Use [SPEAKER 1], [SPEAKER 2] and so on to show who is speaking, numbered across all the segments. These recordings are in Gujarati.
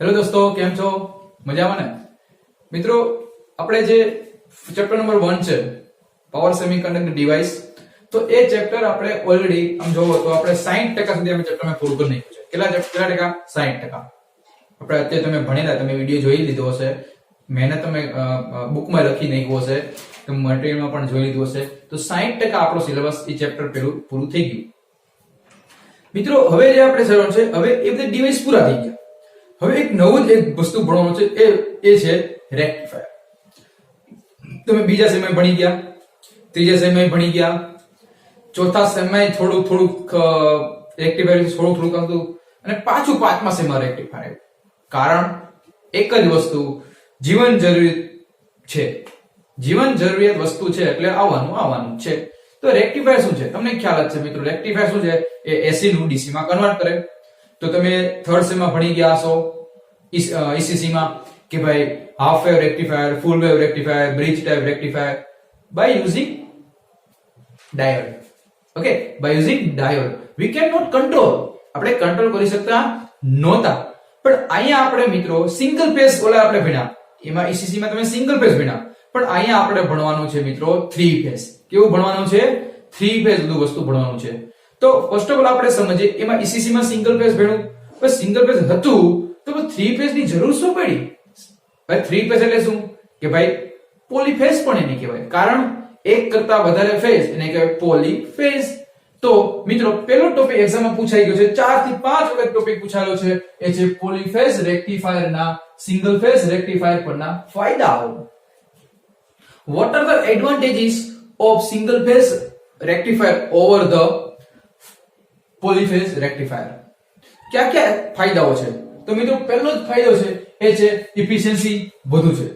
[SPEAKER 1] હેલો દોસ્તો, કેમ છો? મજામાં ને? મિત્રો, આપણે જે ચેપ્ટર નંબર 1 છે પાવર સેમિકન્ડક્ટર ડિવાઇસ, તો એ ચેપ્ટર આપણે ઓલરેડી આમ જોવો તો આપણે 60% સુધી આપણે ચેપ્ટરમાં પૂરું કરી નાખ્યું છે. કેટલા ટકા? 60%. આપણે અત્યારે તમે ભણેલા, તમે વિડિયો જોઈ લીધો હશે, મહેનત તમે બુકમાં લખી નાખ્યું હશે, તમે મટીરીયલમાં પણ જોઈ લીધું હશે, તો 60% આપણો સિલેબસ એ ચેપ્ટર પેલું પૂરું થઈ ગયું. મિત્રો, હવે જે આપણે શરૂ છે, હવે એ બધા ડિવાઇસ પૂરા થઈ ગયા. હવે એક નવું જ એક વસ્તુ ભણવાનું છે, એ છે રેક્ટિફાયર. તમે બીજા સેમે ભણી ગયા, ત્રીજા સેમે ભણી ગયા, ચોથા સેમે થોડુંક રેક્ટિફાયર થોડુંક હતું, અને પાછું પાંચમા સેમાં રેક્ટિફાયર. કારણ એક જ વસ્તુ જીવન જરૂરિયાત છે, જીવન જરૂરિયાત વસ્તુ છે એટલે આવવાનું છે. તો રેક્ટિફાયર શું છે તમને ખ્યાલ જ છે મિત્રો. રેક્ટિફાયર શું છે? એ એસી નું ડીસી માં કન્વર્ટ કરે. તો તમે થર્ડ સેમમાં ભણી ગયા હશો ઈસીસી માં કે ભાઈ half wave rectifier, full wave rectifier, bridge type rectifier by using diode. Okay, by using diode we can not control. આપણે કંટ્રોલ કરી શકતા નહોતા, પણ અહીંયા આપણે મિત્રો સિંગલ ફેઝ ઓલા આપણે ભણ્યા, એમાં ઈસીસી માં તમે સિંગલ ફેઝ ભણ્યા, પણ અહીંયા આપણે ભણવાનું છે મિત્રો 3 ફેઝ. કેવું ભણવાનું છે? 3 ફેઝ બધું વસ્તુ ભણવાનું છે. તો ફર્સ્ટ ઓફ ઓલ આપણે સમજીએ, એમાં ઈસીસી માં સિંગલ ફેઝ ભણ્યું, પણ સિંગલ ફેઝ હતું તો 3 ફેઝ ની જરૂર શું પડી? ભાઈ 3 ફેઝ એટલે શું કે ભાઈ પોલીફેઝ પણ એને કહેવાય, કારણ એક કરતા વધારે ફેઝ એને કહેવાય પોલીફેઝ. તો મિત્રો પહેલો ટોપિક એક્ઝામમાં પૂછાઈ ગયો છે, 4 થી 5 વખત ટોપિક પૂછાયેલો છે, એ છે પોલીફેઝ રેક્ટિફાયર ના સિંગલ ફેઝ રેક્ટિફાયર પરના ફાયદાઓ. What are the advantages of single phase rectifier over the polyphase rectifier? क्या क्या ફાયદાઓ છે? તો મિત્રો પહેલો જ ફાયદો છે એ છે એફિશિયન્સી વધુ છે.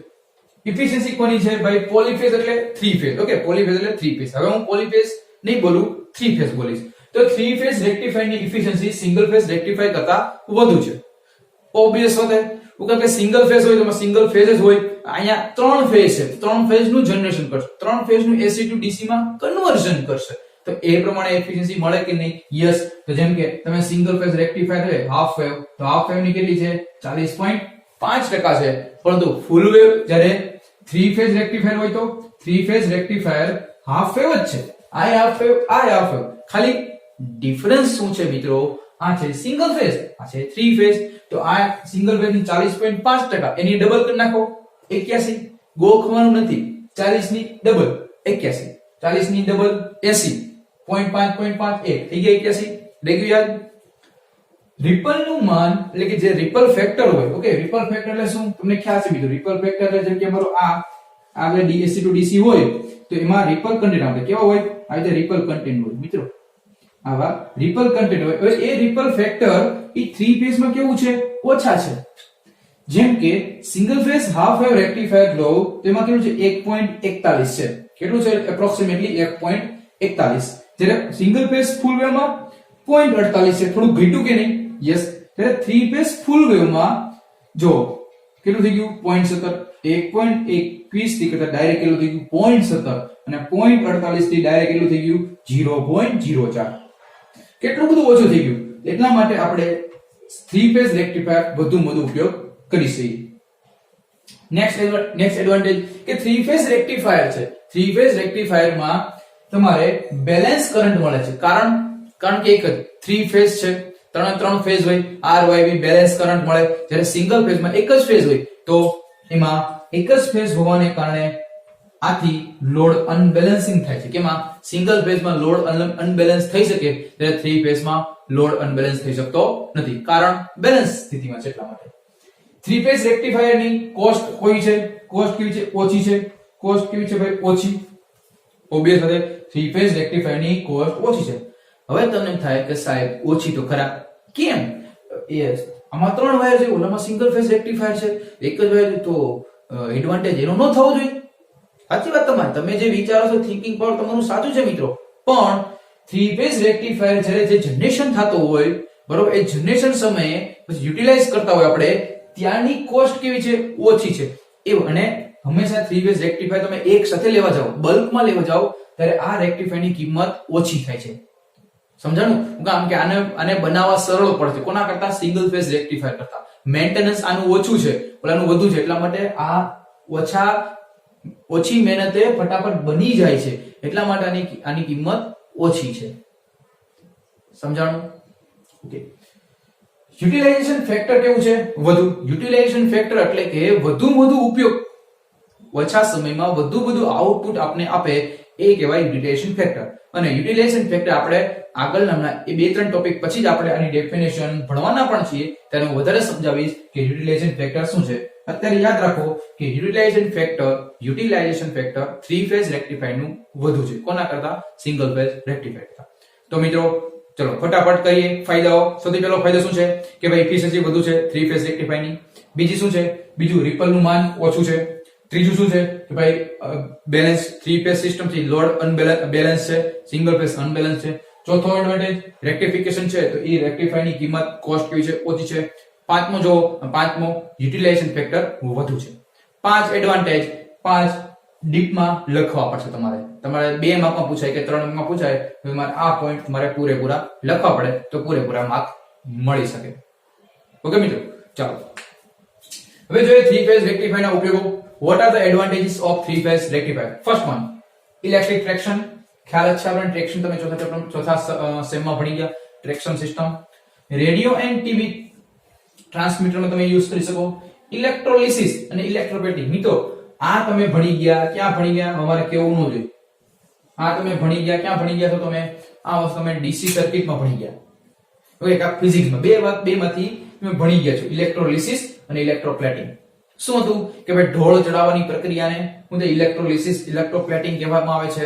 [SPEAKER 1] એફિશિયન્સી કોની છે ભાઈ? પોલીફેઝ એટલે 3 ફેઝ. ઓકે, પોલીફેઝ એટલે 3 ફેઝ. હવે હું પોલીફેઝ નહીં બોલું, 3 ફેઝ બોલીશ. તો 3 ફેઝ રેક્ટિફાયર ની એફિશિયન્સી સિંગલ ફેઝ રેક્ટિફાયર કરતા વધુ છે. ઓબ્વિયસ હોતે, કારણ કે સિંગલ ફેઝ હોય તો સિંગલ ફેઝ જ હોય. અહીંયા 3 ફેઝ છે, 3 ફેઝ નું જનરેશન કરશે, 3 ફેઝ નું એસી ટુ ડીસી માં કન્વર્ઝન કરશે. તો એ પ્રમાણે એફિશિયન્સી મળે કે નહીં? યસ. તો જેમ કે તમે સિંગલ ફેઝ રેક્ટિફાયર હોય હાફ વેવ, તો હાફ વેવ ની કેટલી છે? 40.5% છે. પરંતુ ફૂલ વેવ જ્યારે 3 ફેઝ રેક્ટિફાયર હોય તો 3 ફેઝ રેક્ટિફાયર હાફ વેવ જ છે. આ હાફ વેવ, આ હાફ વેવ, ખાલી ડિફરન્સ શું છે મિત્રો? આ છે સિંગલ ફેઝ, આ છે 3 ફેઝ. તો આ સિંગલ ફેઝ ની 40.5%, એની ડબલ કરી નાખો 81. ગોખવાનું નથી, 40 ની ડબલ 81, 40 ની ડબલ 80, 0.5 થઈ ગયા 81. રેગ્યુ યાદ? રિપલ નું માન એટલે કે જે રિપલ ફેક્ટર હોય, ઓકે, રિપલ ફેક્ટર એટલે શું તમને ખ્યાલ છે મિત્રો? રિપલ ફેક્ટર એટલે જેમ કે અમારો આ આપણે ડીએસસી ટુ ડીસી હોય તો એમાં રિપલ કન્ટેન્ટ આપણે કેવા હોય? આ રીતે રિપલ કન્ટેન્ટ હોય મિત્રો, આવા રિપલ કન્ટેન્ટ હોય. હવે એ રિપલ ફેક્ટર એ 3 ફેઝ માં કેવું છે? ઓછા છે. જેમ કે single phase half wave rectifier લો તો એમાં કેટલું છે? 1.41 છે. કેટલું છે? એપ્રોક્સિમેટલી 1.41. જ્યારે સિંગલ ફેઝ ફૂલ વેવ માં 0.48 છે. થોડું ઘટ્યું કે નહીં? યસ. ત્યારે 3 ફેઝ ફૂલ વેવ માં જો કેટલું થઈ ગયું? 0.17. 1.21 થી કરતા ડાયરેક્ટ કેટલું થઈ ગયું? 0.17. અને 0.48 થી ડાયરેક્ટ કેટલું થઈ ગયું? 0.04. કેટલું બધું ઓછું થઈ ગયું. એટલા માટે આપણે 3 ફેઝ રેક્ટિફાયર વધુ ઉપયોગ કરીશું. નેક્સ્ટ એડવાન્ટેજ કે 3 ફેઝ રેક્ટિફાયર છે. 3 ફેઝ રેક્ટિફાયર માં તમારે બેલેન્સ કરંટ મળે છે. કારણ કે એક જ 3 ફેઝ છે, ત્રણ ફેઝ હોય, R Y B balance current મળે. જ્યારે સિંગલ ફેઝ માં એક જ ફેઝ હોય તો એમાં એક જ ફેઝ હોવાને કારણે આથી લોડ અનબેલેન્સિંગ થાય છે. કેમાં? સિંગલ ફેઝ માં લોડ અનબેલેન્સ થઈ શકે, ત્યારે 3 ફેઝ માં લોડ અનબેલેન્સ થઈ શકતો નથી, કારણ બેલેન્સ સ્થિતિમાં છે. એટલા માટે 3 ફેઝ રેક્ટિફાયર ની કોસ્ટ કોઈ છે? કોસ્ટ કેવી છે? ઓછી છે. કોસ્ટ કેવી છે ભાઈ? ઓછી. ઓબ્વિયસ છે, 3 ફેઝ રેક્ટિફાયર ની કોસ્ટ ઓછી છે. હવે તમને થાય કે સાહેબ ઓછી તો ખરા, કેમ? યસ, આમાં 3 વાયર છે, ઓલામાં સિંગલ ફેઝ રેક્ટિફાયર છે, એક જ વાયર, તો એડવાન્ટેજ એનો ન થવો જોઈએ. સાચી વાત તમારી, તમે જે વિચારો છો થિંકિંગ પાવર તમારું સાચું છે મિત્રો, પણ 3 ફેઝ રેક્ટિફાયર જ્યારે જે જનરેશન થતો હોય બરોબર, એ જનરેશન સમયે પછી યુટિલાઇઝ કરતા હોય આપણે, ત્યાંની કોસ્ટ કેવી છે? ઓછી છે. અને હંમેશા 3 ફેઝ રેક્ટિફાયર તમે એક સાથે લેવા જાઓ, બલ્કમાં લેવા જાઓ, ત્યારે આ રેક્ટિફાયર ની કિંમત ઓછી થાય છે. સમજાણું? કારણ કે આને બનાવવા સરળ પડશે કોના કરતા? સિંગલ ફેઝ રેક્ટિફાયર કરતા. મેન્ટેનન્સ આનું ઓછું છે, ઓલાનું વધુ છે, એટલા માટે આ ઓછી મહેનતે ફટાફટ બની જાય છે, એટલા માટે આની કિંમત ઓછી છે. સમજાણું? ઓકે. યુટિલાઇઝેશન ફેક્ટર કેવું છે? વધુ. યુટિલાઇઝેશન ફેક્ટર એટલે કે વધુ ઉપયોગ, ઓછા સમયમાં વધુ આઉટપુટ આપને આપે, એ કહેવાય યુટિલાઇઝેશન ફેક્ટર. અને યુટિલાઇઝેશન ફેક્ટર આપણે આગળના એ 2-3 ટોપિક પછી જ આપણે આની ડેફિનેશન ભણવાના પણ છીએ, તેને હું વધારે સમજાવીશ કે યુટિલાઇઝેશન ફેક્ટર શું છે. અત્યારે યાદ રાખો કે યુટિલાઇઝેશન ફેક્ટર 3 ફેઝ રેક્ટિફાયર નું વધુ છે કોના કરતા? સિંગલ ફેઝ રેક્ટિફાયર કરતા. તો મિત્રો ચલો ફટાફટ કરીએ ફાયદાઓ. સૌથી પહેલો ફાયદો શું છે કે ભાઈ એફિશિયન્સી વધુ છે 3 ફેઝ રેક્ટિફાયર ની. બીજી શું છે? બીજું રિપલ નું માન ઓછું છે. ત્રીજું શું છે કે ભાઈ બેલેન્સ 3 ફેઝ સિસ્ટમ થી લોડ અનબેલેન્સ છે, સિંગલ ફેઝ અનબેલેન્સ છે. ચોથો એડવાન્ટેજ રેક્ટિફિકેશન છે, તો એ રેક્ટિફાયર ની કિંમત કોસ્ટ કેવી છે? ઓછી છે. પાંચમો યુટિલાઇઝેશન ફેક્ટર વધુ છે. 5 એડવાન્ટેજ, 5 ડીપમાં લખવા પડશે તમારે 2 માર્કમાં પૂછાય કે 3 માર્કમાં પૂછાય તો તમારે આ પોઈન્ટ તમારે પૂરેપૂરા લખવા પડે તો પૂરેપૂરા માર્ક મળી શકે. ઓકે મિત્રો, ચાલો હવે જોઈએ 3 ફેઝ રેક્ટિફાયર ના ઉપયોગો. What are the advantages of 3 phase rectifier? First one, electric traction. ખ્યાલ છે આપણે ટ્રેક્શન, તમે ચોથા સેમમાં ભણી ગયા. Traction system. Radio and TV ટ્રાન્સમીટરમાં તમે યુઝ કરી શકો. ઇલેક્ટ્રોલિસિસ અને ઇલેક્ટ્રોપ્લેટિંગ. મિત્રો આ તમે ભણી ગયા, ક્યાં ભણી ગયા અમારે કેવું ન જોઈએ. આ તમે ભણી ગયા, ક્યાં ભણી ગયા? તો તમે આ વસ્તુ તમે ડીસી સર્કિટમાં ભણી ગયા. ઓકે, કા ફિઝિક્સમાં બે માંથી તમે ભણી ગયા છો, ઇલેક્ટ્રોલિસિસ અને ઇલેક્ટ્રોપ્લેટિંગ. શું હતું કે ભાઈ ઢોળ ચડાવવાની પ્રક્રિયાને ઇલેક્ટ્રોલિસિસ ઇલેક્ટ્રોપ્લેટિંગ કહેવામાં આવે છે.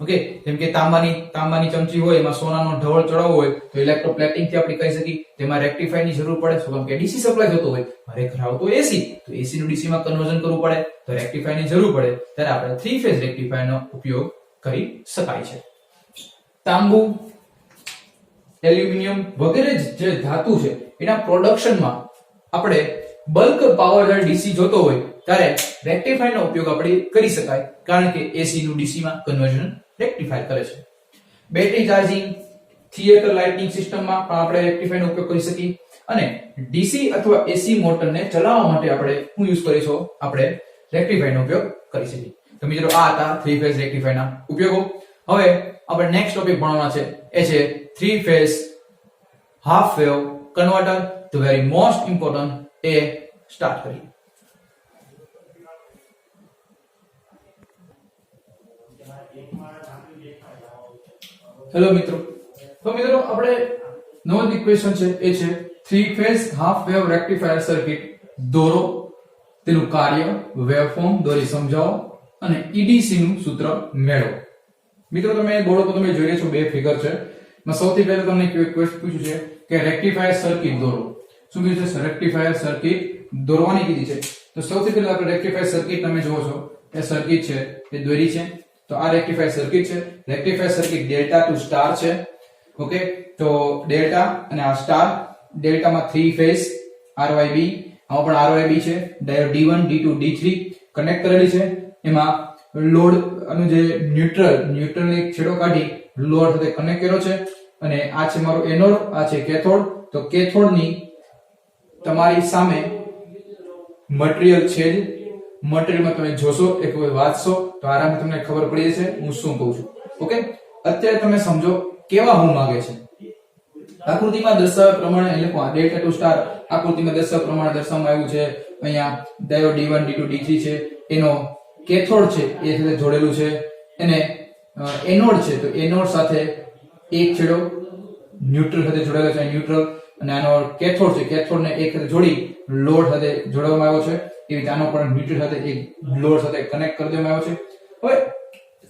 [SPEAKER 1] ઓકે, જેમ કે તાંબાની ચમચી હોય એમાં સોનાનો ઢોળ ચડાવવો હોય તો ઇલેક્ટ્રોપ્લેટિંગ થી આપણે કહી શકીએ. તેમાં રેક્ટિફાયર ની જરૂર પડે, શું કે ડીસી સપ્લાય થતો હોય, મારે ઘર તો એસી, તો એસી નું ડીસી માં કન્વર્ઝન કરવું પડે તો રેક્ટિફાયર ની જરૂર પડે, ત્યારે આપણે 3 ફેઝ રેક્ટિફાયર નો ઉપયોગ કરી શકાય છે. તાંબુ, એલ્યુમિનિયમ વગેરે જે ધાતુ છે એના પ્રોડક્શનમાં આપણે બલ્ક પાવર જ્યારે ડીસી જોતો હોય ત્યારે રેક્ટિફાયર નો ઉપયોગ આપણે કરી શકાય, કારણ કે એસી નું ડીસી માં કન્વર્ઝન રેક્ટિફાયર કરે છે. બેટરી ચાર્જિંગ, થિયેટર લાઇટિંગ સિસ્ટમમાં પણ આપણે રેક્ટિફાયર નો ઉપયોગ કરી શકીએ. અને ડીસી અથવા એસી મોટરને ચલાવવા માટે આપણે શું યુઝ કરીશું? આપણે રેક્ટિફાયર નો ઉપયોગ કરી શકીએ. તો મિત્રો આ હતા 3 ફેઝ રેક્ટિફાયર ના ઉપયોગો. હવે આપણે નેક્સ્ટ ટોપિક ભણવાના છે, એ છે 3 phase half wave converter, the very most important. A start કરીએ. હેલો મિત્રો, તો મિત્રો આપણે નોંધ ઇક્વેશન છે એ છે 3 phase half wave rectifier circuit દોરો, તેનું કાર્ય, વેવફોર્મ દોરી સમજાવો અને ઈડીસી નું સૂત્ર મેળવો. મિત્રો તમે બોર્ડ પર તમે જોઈ રહ્યા છો 2 ફિગર છે. સૌથી પહેલા તમને ક્વેશ્ચન પૂછ્યું છે કે રેક્ટિફાયર સર્કિટ દોરો. શું કીધું છે? રેક્ટિફાયર સર્કિટ દોરવાની કીધી છે. તો સૌથી પહેલા આપણે રેક્ટિફાયર સર્કિટ તમે જોવો છો એ સર્કિટ છે એ દોરી છે. તો આ રેક્ટિફાયર સર્કિટ છે. Rectifier circuit delta to star છે. ઓકે, તો ડેલ્ટા અને આ સ્ટાર. ડેલ્ટામાં 3 ફેઝ RYB, આમાં પણ RYB છે. Diode D1 D2 D3 connect કરેલી છે. એમાં લોડ અનુ જે ન્યુટ્રલને છેડો કાઢી લોડ સાથે કનેક્ટ કર્યો છે. અને આ છે મારો એનોડ, આ છે કેથોડ. તો કેથોડની તમારી સામે મટીરીયલ છે જ. મટીરીયલમાં તમે જોશો, એક વખત વાંચશો તો આરામથી તમને ખબર પડી જશે હું શું કહું છું. ઓકે, અત્યારે તમે સમજો કેવા હું માંગે છે. આકૃતિમાં દર્શાવ્યા પ્રમાણે એટલે ડેલ્ટા ટુ સ્ટાર આકૃતિમાં દર્શાવ્યા પ્રમાણે દર્શાવવામાં આવ્યું છે. અહીંયા ડાયોડ D1 D2 D3 છે, એનો કેથોડ છે એ સાથે જોડેલું છે. એને એનોડ છે તો એનોડ સાથે એક છેડો ન્યુટ્રલ સાથે જોડાયેલો છે, ન્યુટ્રલ. અને આનો કેથોડ છે, કેથોડને એક સાથે જોડી લોડ સાથે જોડવામાં આવ્યો છે. એવી રીતે આનો પણ ન્યુટ્રલ સાથે એક લોડ સાથે કનેક્ટ કરી દેવામાં આવ્યો છે. હવે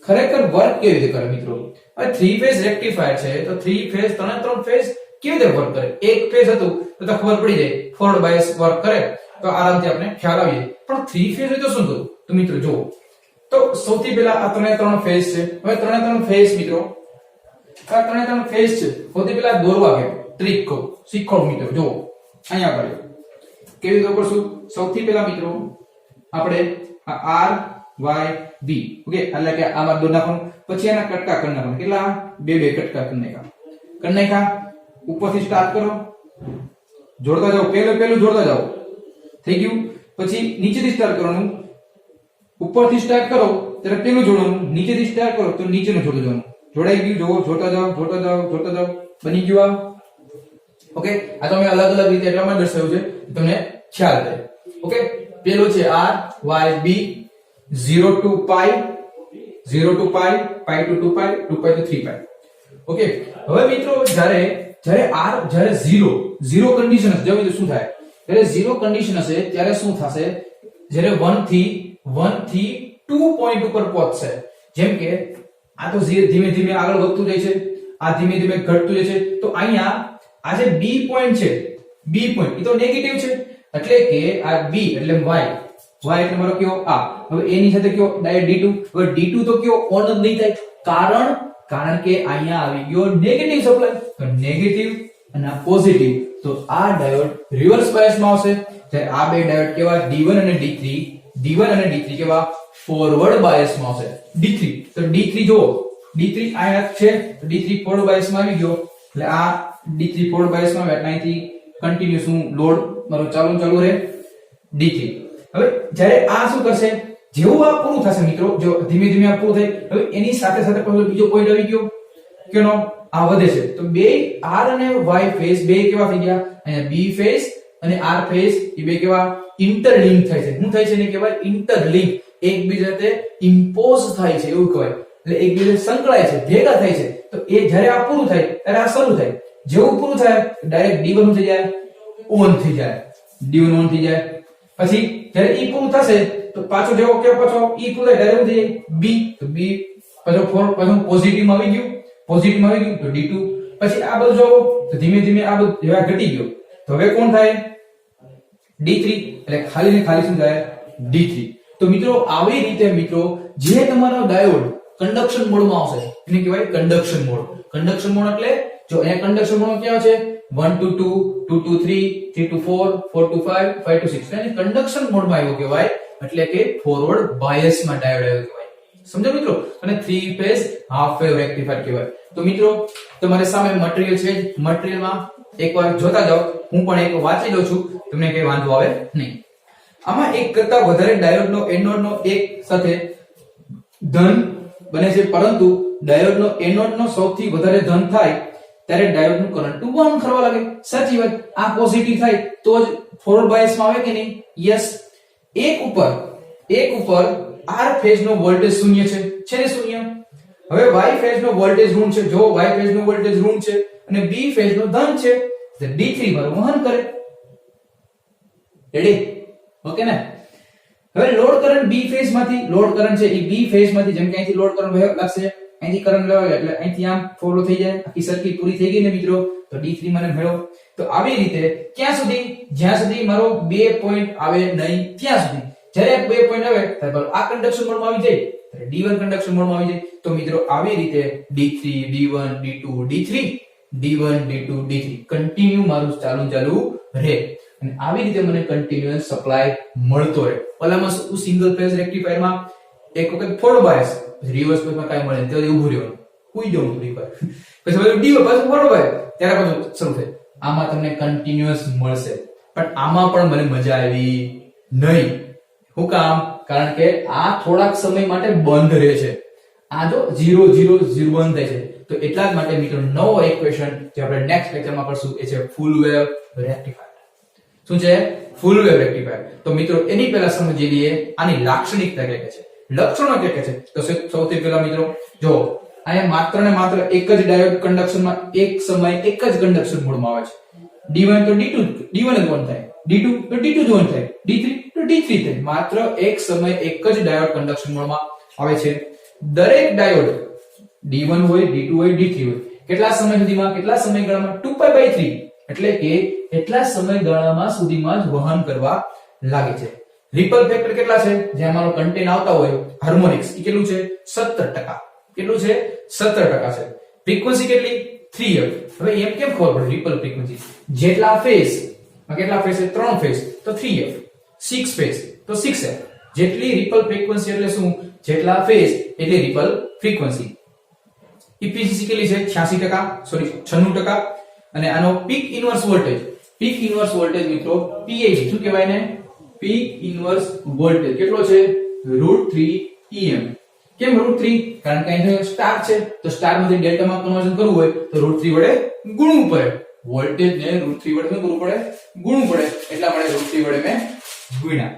[SPEAKER 1] ખરેખર વર્ક કેવી રીતે કરે મિત્રો? હવે 3 ફેઝ રેક્ટિફાયર છે તો 3 ફેઝ 3 ફેઝ કેવી રીતે વર્ક કરે? એક ફેઝ હતું તો ખબર પડી જાય ફોરવર્ડ બાયસ વર્ક કરે તો આરામથી આપણે ખ્યાલ આવીએ. પણ 3 ફેઝ હોય તો શું કરું? તો મિત્રો જુઓ, તો સૌથી પહેલા આ 3 ફેઝ છે. હવે 3 ફેઝ મિત્રો, આ 3 ફેઝ છે. સૌથી પહેલા દોરવા કે ટ્રીક કહું, શીખો મિત્રો. જુઓ અહીંયા આગળ કેવી રીતે કરશું? સૌથી પહેલા મિત્રો આપણે આ R Y B, ઓકે, એટલે કે આમાં દોર નાખવાનું. પછી એના કટકા કરી નાખવાના. કેટલા? 2 કટકા કરી નાખ્યા. ઉપરથી સ્ટાર્ટ કરો, જોડતા જાઓ, પેલું જોડતા જાઓ, થઈ ગયું. પછી નીચેથી સ્ટાર્ટ કરવાનું, ઉપરથી સ્ટાર્ટ કરો ત્યારે પેલું જોડવાનું, નીચેથી સ્ટાર્ટ કરો તો નીચેનું જોડતું જવાનું. જોડાઈ ગયું, જોવો, જોડતા જાઓ, બની ગયું આ. ઓકે, આ તો મેં અલગ અલગ રીતે એટલા માટે દર્શાવ્યું છે તમને ખ્યાલ રહે. ઓકે, પેલો છે r y b 0 to pi, pi to 2 pi, 2 pi to 3 pi. Okay, હવે મિત્રો જ્યારે 0 કન્ડિશન હશે, જો શું થાય, જ્યારે 0 કન્ડિશન હશે ત્યારે શું થશે, જ્યારે 1 થી 2 પોઈન્ટ ઉપર પહોંચશે. જેમ કે આ તો ધીમે ધીમે આગળ વધતું જાય છે, આ ધીમે ધીમે ઘટતું જાય છે. તો અહીંયા આ જે b પોઈન્ટ છે, b પોઈન્ટ એ તો નેગેટિવ છે, એટલે કે આ b એટલે y એટલે મારો કયો આ. હવે એની સાથે કયો ડાયરેક્ટ d2. હવે d2 તો કયો ઓન જ નહીં થાય, કારણ કે અહીંયા આવી ગયો નેગેટિવ સપ્લાય. તો નેગેટિવ અને પોઝિટિવ, તો આ ડાયોડ રિવર્સ બાયસમાં આવશે. જ્યારે આ બે ડાયોડ કેવા d1 અને d3 કેવા ફોરવર્ડ બાયસમાં આવશે. d3 તો d3 જો d3 આયા છે, તો d3 ફોરવર્ડ બાયસમાં આવી ગયો, એટલે આ d3 ફોરવર્ડ બાયસમાં આવે, એટલે અહીંથી કન્ટિન્યુઅસ લોડ મારો ચાલુ રહે d3. હવે જ્યારે આ શું કરશે, જેવું આ પૂરું થશે મિત્રો, જો ધીમે ધીમે આ પૂરું થાય, હવે એની સાથે સાથે પાછો બીજો પોઈન્ટ આવી ગયો, કેનો આ વધે છે. તો બે r અને y ફેઝ બે કેવા થઈ ગયા, અહીંયા b ફેઝ અને r ફેઝ એ બે કેવા ઇન્ટરલિંક થાય છે. શું થાય છે એને કહેવાય ઇન્ટરલિંક, એકબીજા સાથે ઇમ્પોઝ થાય છે એવું કહેવાય, એટલે એકબીજા સંકળાય છે, ભેગા થાય છે. તો એ જ્યારે આ પૂરું થાય ત્યારે આ શરૂ થાય, જેવું પૂરું થાય ડાયરેક્ટ d1 થઈ જાય, ઓન થઈ જાય, d1 ઓન થઈ જાય. પછી જ્યારે e પૂરું થશે તો પાછો જેવો કે પાછો e પૂરું થાય ડાયરેક્ટ થઈ જાય b, તો b પાછો પોઝિટિવ માં આવી ગયું, તો d2. પછી આ બધું જોવો તો ધીમે ધીમે આ બધું જેવા ઘટી ગયો, તો હવે કોણ થાય d3, એટલે ખાલી ને ખાલી શું થાય d3. તો મિત્રો આવી રીતે મિત્રો જે તમારો ડાયોડ કન્ડક્શન મોડમાં આવશે એને કહેવાય કન્ડક્શન મોડ. કન્ડક્શન મોડ એટલે જો અહીંયા કન્ડક્શન મોડ ક્યાં છે 1 to 2, 2 to 3, 3 to 4, 4 to 5, 5 to 6. એટલે કન્ડક્શન મોડમાં આવ્યો કહેવાય, એટલે કે ફોરવર્ડ બાયસ માં ડાયોડ આવ્યો કહેવાય. સમજો મિત્રો, અને 3 ફેઝ હાફ વેવ રેક્ટિફાયર કહેવાય. તો મિત્રો તમારી સામે મટીરીયલ છે, મટીરીયલમાં એકવાર જોતા જાઓ, હું પણ એક વાંચી લઉં છું, તમને કઈ વાંધો આવે નહીં. આમાં એક કરતા વધારે ડાયોડનો એનોડનો એક સાથે ધન બને છે, પરંતુ ડાયોડનો એનોડનો સૌથી વધારે ધન થાય ત્યારે ડાયોડનું કરંટ બંધ કરવા લાગે. સાચી વાત, આ પોઝિટિવ થાય તો જ ફોરવર્ડ બાયસમાં આવે કે નહીં? યસ. એક ઉપર r ફેઝ નો વોલ્ટેજ શૂન્ય છે ને શૂન્ય. હવે y ફેઝ નો વોલ્ટેજ ઋણ છે, જો y ફેઝ નો વોલ્ટેજ ઋણ છે અને b ફેઝ નો ધન છે, તો d3 મારું વહન કરે. રેડી? ઓકે ને? હવે લોડ કરંટ b ફેઝ માંથી, લોડ કરંટ છે એ b ફેઝ માંથી, જેમ કે અહીંથી લોડ કરંટ વહે લાગશે, અહીંથી કરંટ લેવાય એટલે અહીંથી આમ ફોલો થઈ જાય, આખી સર્કિટ પૂરી થઈ ગઈ ને મિત્રો. તો d3 મને મેળવો. તો આવી રીતે ક્યાં સુધી, જ્યાં સુધી મારો 2 પોઈન્ટ આવે નહીં ત્યાં સુધી. જ્યારે 2 પોઈન્ટ આવે ત્યારે આ કન્ડક્શન મોડમાં આવી જાય, ત્યારે d1 કન્ડક્શન મોડમાં આવી જાય. તો મિત્રો આવી રીતે d3 d1 d2 d3 d1 d2 d3 continue મારું ચાલુ રહે, અને આવી રીતે મને કન્ટિન્યુઅસ સપ્લાય મળતો રહે. ઓલામાં સિંગલ ફેઝ રેક્ટિફાયરમાં એક વખત ફોરવર્ડ બાયસ, રિવર્સ બાયસમાં કાઈ મળે ત્યારે ઊભું રહેવાનું, સુઈ જવું થોડી વાર, પછી બધું ડી પાછું ફોરવર્ડ બાયસ, ત્યારે પાછું શરૂ થાય. આમાં તમને કન્ટિન્યુઅસ મળશે, પણ આમાં પણ મને મજા આવી નહીં. શું કામ? કારણ કે આ થોડાક સમય માટે બંધ રહે છે. આ જો 0 0 0 બંધ થાય છે. તો એટલા જ માટે મિત્રો નવો ઇક્વેશન જે આપણે નેક્સ્ટ લેક્ચરમાં કરશું એ છે ફૂલ વેવ રેક્ટિફાયર. શું છે? ફૂલ વેવ રેક્ટિફાયર. તો મિત્રો એની પહેલા સમજી લઈએ આની લાક્ષણિકતા કે છે, લક્ષણો કે છે. તો સૌથી પહેલા મિત્રો જો અહીંયા માત્ર ને માત્ર એક જ ડાયોડ કન્ડક્શનમાં એક સમય એક જ કન્ડક્શન મોડમાં આવે છે. d1 તો d1 જ ઓન થાય, d2 તો d2 જ ઓન થાય, d3 તો d3 થાય. માત્ર એક સમય એક જ ડાયોડ કન્ડક્શન મોડમાં આવે છે. દરેક ડાયોડ d1 હોય, d2 હોય, d3 હોય, કેટલા સમય સુધીમાં, કેટલા સમયગાળામાં 2π/3, એટલે કે એટલા સમયગાળામાં સુધીમાં જ વહન કરવા લાગે છે. રિપલ ફેક્ટર કેટલા છે? જે અમારો કન્ટેન્ટ આવતા હોય હાર્મોનિક્સ એ કેટલું છે? 17%. કેટલું છે? 17% છે. ફ્રીક્વન્સી કેટલી? 3f. હવે એમ કેમ ખબર પડે રિપલ ફ્રીક્વન્સી? જેટલા ફેઝ, કેટલા ફેઝ છે? 3 ફેઝ તો 3f, 6 ફેઝ તો 6f. જેટલી રિપલ ફ્રીક્વન્સી એટલે શું? જેટલા ફેઝ એટલે રિપલ ફ્રીક્વન્સી. ઇફિશિયન્સી કેટલી છે? 86%, સોરી 96%. અને આનો peak inverse voltage peak inverse voltage મિત્રો PIV શું કહેવાય ને પીક ઇન્વર્સ વોલ્ટેજ કેટલો છે √3 em કેમ √3 કારણ કે અહીં સ્ટાર છે તો સ્ટાર માંથી ડેલ્ટા માં કન્વર્ઝન કરવું હોય તો √3 વડે ગુણવું પડે વોલ્ટેજ ને √3 વડે શું કરવું પડે ગુણવું પડે એટલા માટે √3 વડે મેં ગુણ્યા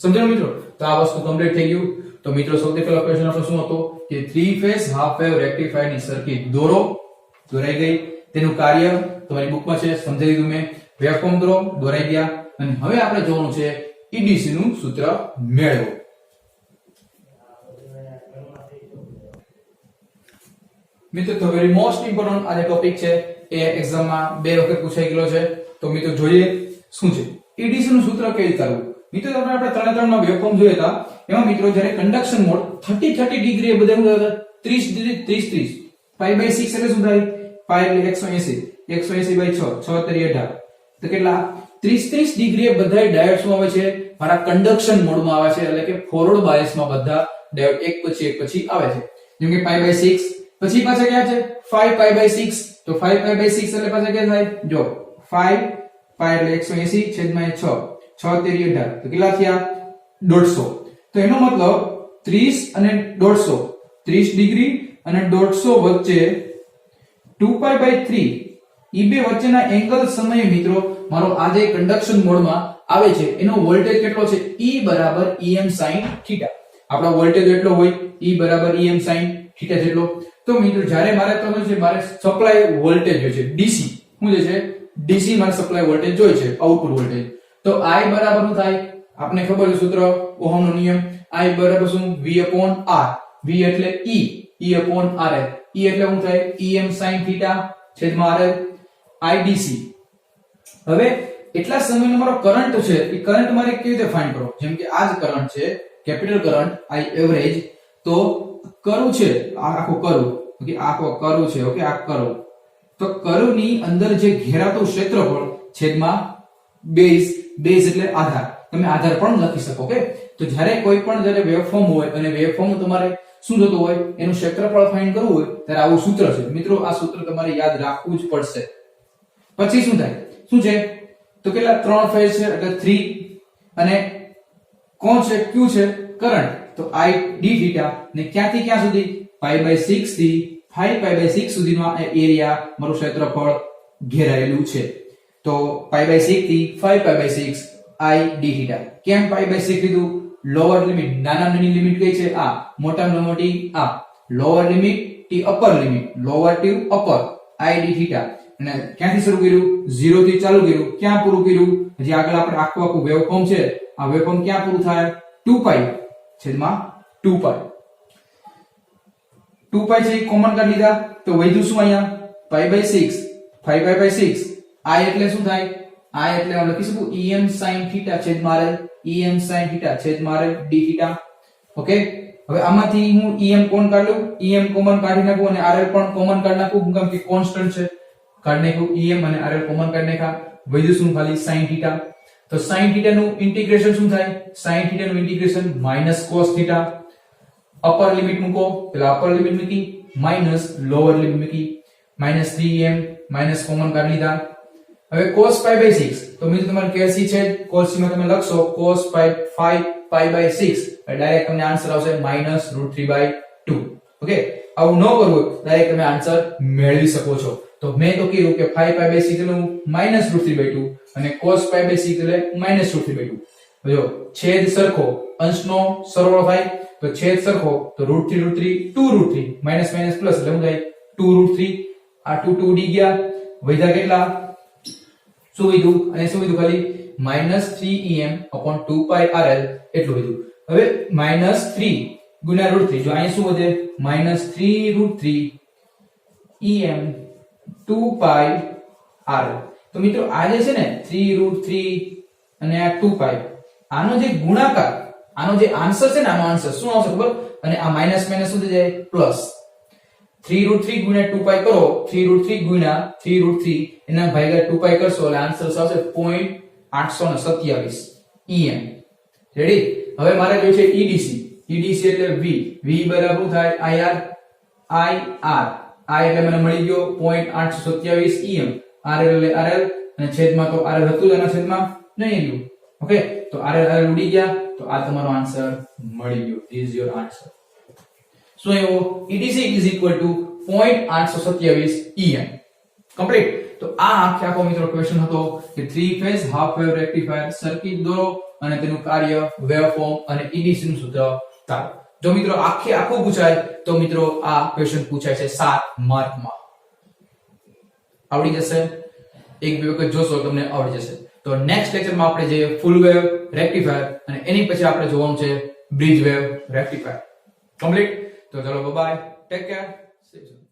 [SPEAKER 1] સમજાયું મિત્રો તો આ વસ્તુ કમ્પ્લીટ થઈ ગયું તો મિત્રો સૌથી પહેલા ક્વેશ્ચન આપણો શું હતો કે 3 ફેઝ હાફ વેવ રેક્ટિફાયર ની સર્કિટ દોરાઈ ગઈ તેનું કાર્ય તમારી બુકમાં છે સમજાવી દીધું મેં વેવફોર્મ દોરો દોરાઈ ગયા અને હવે આપણે જોવાનું છે EDC નું સૂત્ર મેળવો મિત્રો તો વેરી મોસ્ટ ઇમ્પોર્ટન્ટ આ જે ટોપિક છે એ એક્ઝામ માં બે વખત પૂછાઈ ગયો છે તો મિત્રો જોઈએ શું છે EDC નું સૂત્ર કેવી રીતે કરવું મિત્રો આપણે 3 માં વેવફોર્મ જોયા હતા એમાં મિત્રો જ્યારે કન્ડક્શન મોડ 30 ડિગ્રી એ બધા 30 ડિગ્રી 30 pi/6 એટલે શું થાય pi એટલે 180/6 6 તરી 18 તો કેટલા 30 ડિગ્રી એ બધા ડાયોડ શું આવે છે મારા કન્ડક્શન મોડમાં આવે છે એટલે કે ફોરવર્ડ બાયસ માં બધા ડાયોડ એક પછી આવે છે જેમ કે pi/6 પછી પાછા ક્યાં છે 5 pi/6 તો 5 pi/6 એટલે પાછા ક્યાં થાય જો 5 pi એટલે 180/6 6 તરી 18 તો કેટલા થયા 150 તો એનો મતલબ 30 અને 150 30 ડિગ્રી અને 150 વચ્ચે 2π/3 ઈ બે વચ્ચેના એંગલ સમયે મિત્રો મારો આ જે કન્ડક્શન મોડમાં આવે છે એનો વોલ્ટેજ કેટલો છે E = Em sin θ આપણો વોલ્ટેજ એટલો હોય E = Em sin θ જેટલો તો મિત્રો જ્યારે મારે તો છે મારે સપ્લાય વોલ્ટેજ જોઈએ છે DC શું છે DC મારે સપ્લાય વોલ્ટેજ જોઈએ છે આઉટપુટ વોલ્ટેજ તો I બરાબર શું થાય આપને ખબર છે સૂત્ર ઓહમનો નિયમ I બરાબર શું V/R V એટલે E E/RL E એટલે શું થાય Em sin θ છેદમાં RL IDC હવે એટલા સમયનો મારો કરંટ છે એ કરંટ મારે કેવી રીતે ફાઇન્ડ કરો જેમ કે આ જ કરંટ છે કેપિટલ કરંટ I એવરેજ તો કરું છે આ આખું કરું ઓકે આખો કરું છે ઓકે આ કરું તો કરુની અંદર જે ઘેરાતું ક્ષેત્રફળ છેદમાં બેઝ એટલે આધાર તમે આધાર પણ લખી શકો ઓકે તો જ્યારે કોઈ પણ જ્યારે વેવફોર્મ હોય અને વેવફોર્મ તમારે શું થતું હોય એનું ક્ષેત્રફળ ફાઇન્ડ કરવું હોય ત્યારે આવું સૂત્ર છે મિત્રો આ સૂત્ર તમારે યાદ રાખવું જ પડશે પછી શું થાય શું છે તો કેટલા 3 ફેઝ છે એટલે 3 અને કોણ છે Q છે કરંટ તો I dθ ને ક્યાંથી ક્યાં સુધી pi/6 થી 5π/6 સુધીનો આ એરિયા મારું ક્ષેત્રફળ ઘેરાયેલું છે તો pi/6 થી 5π/6 I dθ કેમ pi/6 લીધું લોઅર લિમિટ નાની લિમિટ કઈ છે આ મોટામાં મોટી આ લોઅર લિમિટ થી upper limit lower to upper I dθ અને ક્યાંથી શરૂ કર્યું 0 થી ચાલુ કર્યું ક્યાં પૂરું કર્યું હજી આગળ આપણે આખું વેવફોર્મ છે આ વેવફોર્મ ક્યાં પૂરું થાય 2π છેદમાં 2π છે કોમન કાઢી લીધા તો વધ્યું શું અહીંયા pi/6 5π/6 I એટલે શું થાય I એટલે હું લખી શકું Em sin θ છેદમાં RL Em sin θ છેદમાં RL dθ ઓકે હવે આમાંથી હું Em કોણ કાઢું Em કોમન કાઢી નાખું અને RL પણ કોમન કાઢી નાખું કેમ કે કોન્સ્ટન્ટ છે કાઢી નાખું Em અને RL કોમન કાઢી નાખા વધ્યું શું ખાલી sin θ તો sin θ નું ઇન્ટિગ્રેશન શું થાય sin θ નું ઇન્ટિગ્રેશન -cos θ અપર લિમિટ મૂકો પેલા અપર લિમિટ મૂકી માઈનસ લોઅર લિમિટ મૂકી -3em માઈનસ કોમન કાઢી લીધા હવે cos pi/6 તો મિત્રો તમારે KC છે cos માં તમે લખશો cos pi/6 ડાયરેક્ટ તમને આન્સર આવશે -√3/2 ઓકે આવું ન કરવું ડાયરેક્ટ તમે આન્સર મેળવી શકો છો તો મેં તો કીધું કે 5π/6 એટલે -√3/2 અને cos pi/6 એટલે -√3/2 જો છેદ સરખો અંશનો સરવાળો થાય તો છેદ સરખો તો √3 2√3 માઈનસ પ્લસ એટલે શું થાય 2√3 આ 2 ડી ગયા વધ્યા કેટલા શું વધ્યું અને શું વધ્યું ખાલી -3em/2πRL એટલું વધ્યું હવે -3 ગુણ્યા √3 જો અહીં શું વધે -3√3em/2πRL તો મિત્રો આ જે છે ને 3√3 અને આ 2π આનો જે ગુણાકાર આનો જે આન્સર છે ને આનો આન્સર શું આવશે ખબર અને આ માઈનસ શું થઈ જાય પ્લસ 3√3 ગુણ્યા 2π કરો 3√3 ગુણ્યા 3√3 એના ભાગ્યા 2π કરશો એટલે આન્સર આવશે 0.827 em રેડી હવે મારે જોઈએ છે EDC એટલે V બરાબર થાય IR I એટલે મને મળી ગયો 0.827 em RL એટલે RL અને છેદમાં તો RL હતું જ, આના છેદમાં નહીં રહ્યું. ઓકે, તો RL ઉડી ગયા, તો આ તમારો આન્સર મળી ગયો. This is your answer. શું આવ્યો? EDC is equal to 0.827 em. Complete. તો આ આખો મિત્રો ક્વેશ્ચન હતો કે 3 phase half wave rectifier circuit દોરો અને તેનું કાર્ય, વેવફોર્મ અને EDC નું સૂત્ર તારો. જો મિત્રો આખું પૂછાય તો મિત્રો આ ક્વેશ્ચન પૂછાય છે 7 માર્કમાં. આવડી જશે, એક બે વખત જોશો તમને આવડી જશે. તો નેક્સ્ટ લેક્ચરમાં આપણે જે ફૂલ વેવ રેક્ટિફાયર અને એની પછી આપણે જોવાનું છે બ્રિજ વેવ રેક્ટિફાયર. કમ્પ્લીટ. તો ચલો bye, take care, see you.